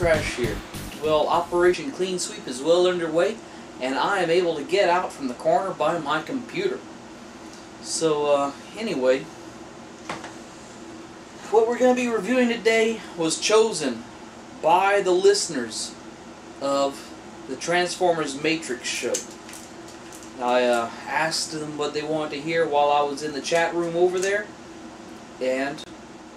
trash here. Well, Operation Clean Sweep is well underway, and I am able to get out from the corner by my computer. So, anyway, what we're going to be reviewing today was chosen by the listeners of the Transformers Matrix show. I asked them what they wanted to hear while I was in the chat room over there, and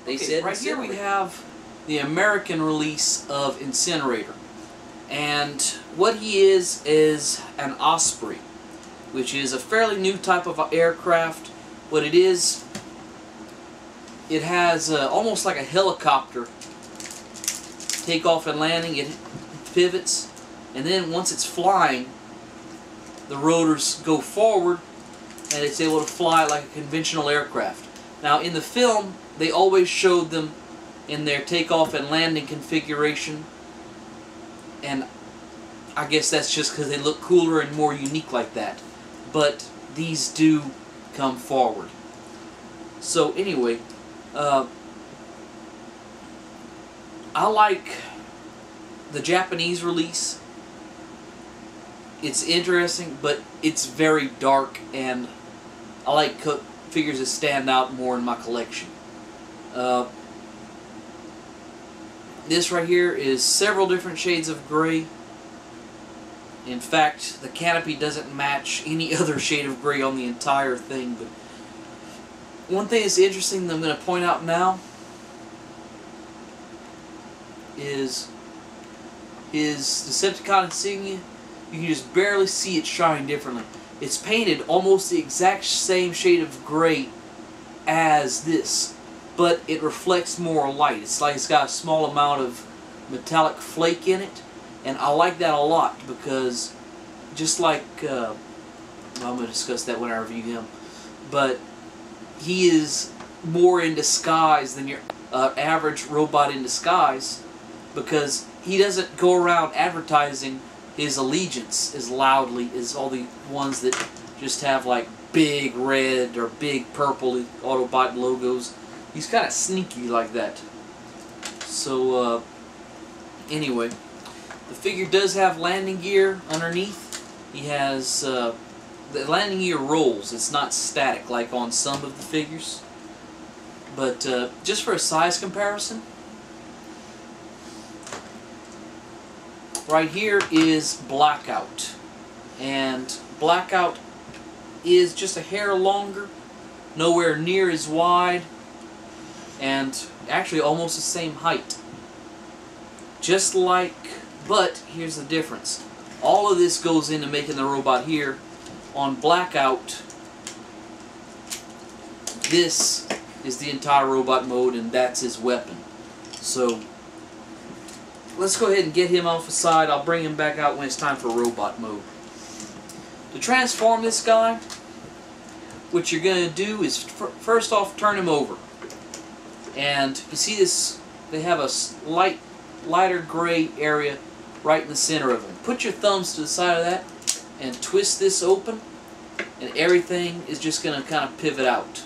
they said, right here we have the American release of Incinerator. And what he is an Osprey, which is a fairly new type of aircraft. What it is, it has almost like a helicopter takeoff and landing. It pivots, and then once it's flying, the rotors go forward, and it's able to fly like a conventional aircraft. Now, in the film, they always showed them in their takeoff and landing configuration, and I guess that's just because they look cooler and more unique like that. But these do come forward. So anyway, I like the Japanese release. It's interesting, but it's very dark, and I like figures that stand out more in my collection. This right here is several different shades of gray. In fact, the canopy doesn't match any other shade of gray on the entire thing. But one thing that's interesting that I'm going to point out now is his Decepticon insignia. You can just barely see it shine differently. It's painted almost the exact same shade of gray as this, but it reflects more light. It's like it's got a small amount of metallic flake in it, and I like that a lot because just like, well, I'm going to discuss that when I review him, but he is more in disguise than your average robot in disguise, because he doesn't go around advertising his allegiance as loudly as all the ones that just have like big red or big purple Autobot logos. He's kind of sneaky like that. So anyway, the figure does have landing gear underneath. He has the landing gear rolls. It's not static like on some of the figures. But just for a size comparison, right here is Blackout, and Blackout is just a hair longer, nowhere near as wide, and actually almost the same height. Just like, but here's the difference. All of this goes into making the robot here. On Blackout, this is the entire robot mode, and that's his weapon. So let's go ahead and get him off the side. I'll bring him back out when it's time for robot mode. To transform this guy, what you're going to do is first off turn him over. And you see this, they have a lighter gray area right in the center of him. Put your thumbs to the side of that and twist this open, and everything is just going to kind of pivot out.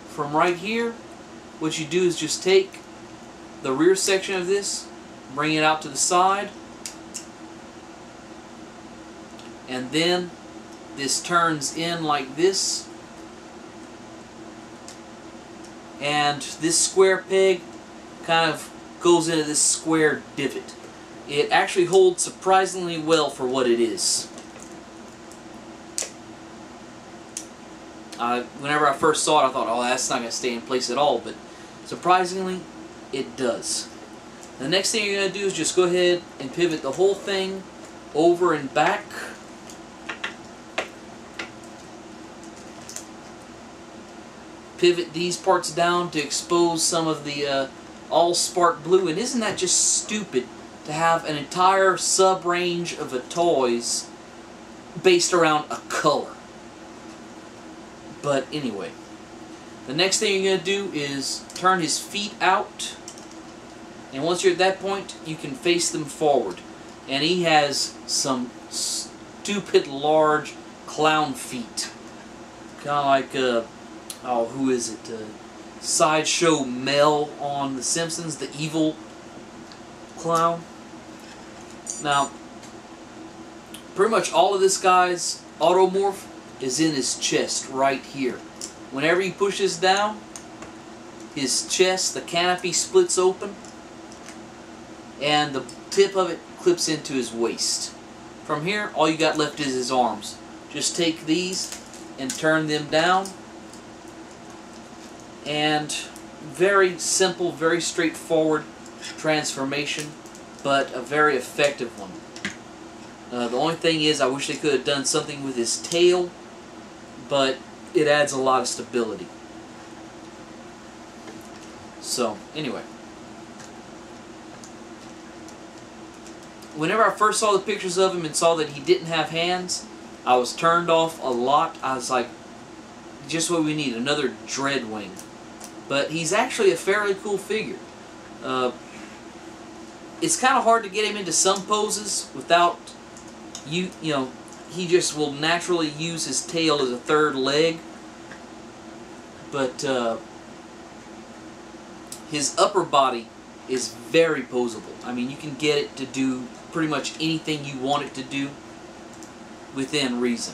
From right here, what you do is just take the rear section of this, bring it out to the side, and then this turns in like this, and this square peg kind of goes into this square divot. It actually holds surprisingly well for what it is. Whenever I first saw it, I thought, oh, that's not going to stay in place at all, but surprisingly, it does. The next thing you're going to do is just go ahead and pivot the whole thing over and back. Pivot these parts down to expose some of the all spark blue. And isn't that just stupid to have an entire sub-range of toys based around a color? But anyway, the next thing you're going to do is turn his feet out. And once you're at that point, you can face them forward. And he has some stupid large clown feet. Kind of like, oh, who is it? Sideshow Mel on The Simpsons, the evil clown. Now, pretty much all of this guy's automorph is in his chest right here. Whenever he pushes down, his chest, the canopy splits open, and the tip of it clips into his waist. From here, all you got left is his arms. Just take these and turn them down, and very simple, very straightforward transformation, but a very effective one. The only thing is, I wish they could have done something with his tail, but it adds a lot of stability. So, anyway. Whenever I first saw the pictures of him and saw that he didn't have hands, I was turned off a lot. I was like, just what we need, another Dreadwing. But he's actually a fairly cool figure. It's kind of hard to get him into some poses without, you know, he just will naturally use his tail as a third leg. But his upper body is very poseable. I mean, you can get it to do pretty much anything you want it to do within reason.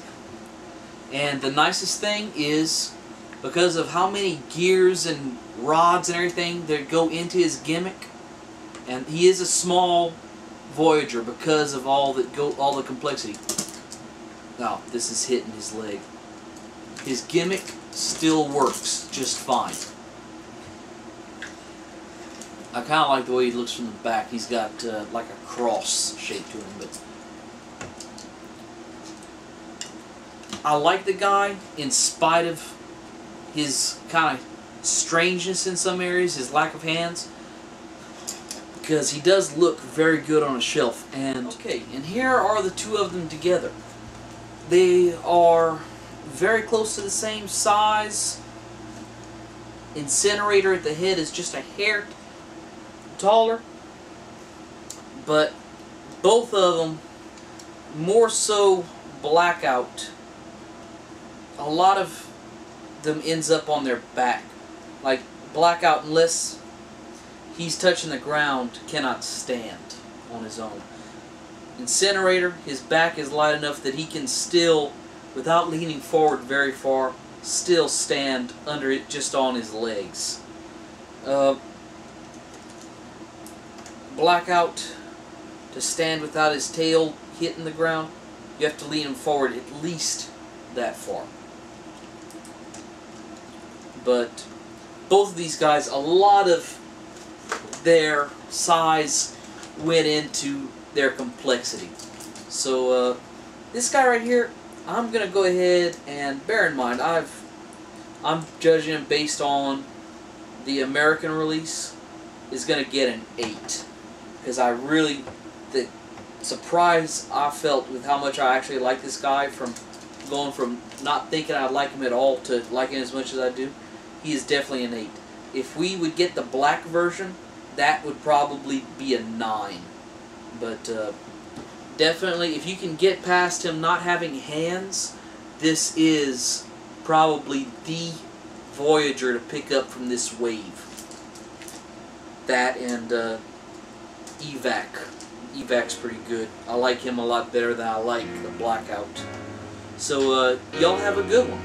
And the nicest thing is, because of how many gears and rods and everything that go into his gimmick, and he is a small Voyager because of all the complexity. Now, this is hitting his leg. His gimmick still works just fine. I kind of like the way he looks from the back. He's got like a cross shape to him, but I like the guy in spite of his kind of strangeness in some areas, his lack of hands, because he does look very good on a shelf. And okay, and here are the two of them together. They are very close to the same size. Incinerator at the head is just a hair taller, but both of them more so Blackout. A lot of them ends up on their back. Like Blackout, unless he's touching the ground, cannot stand on his own. Incinerator, his back is light enough that he can still, without leaning forward very far, still stand under it just on his legs. Blackout, to stand without his tail hitting the ground, you have to lean him forward at least that far. But both of these guys, a lot of their size went into their complexity. So this guy right here, I'm gonna go ahead and bear in mind I'm judging him based on the American release, is gonna get an 8. Because I really, the surprise I felt with how much I actually like this guy, from going from not thinking I'd like him at all to liking him as much as I do, he is definitely an 8. If we would get the black version, that would probably be a 9. But definitely, if you can get past him not having hands, this is probably the Voyager to pick up from this wave. That and Evac. Evac's pretty good. I like him a lot better than I like the Blackout. So, y'all have a good one.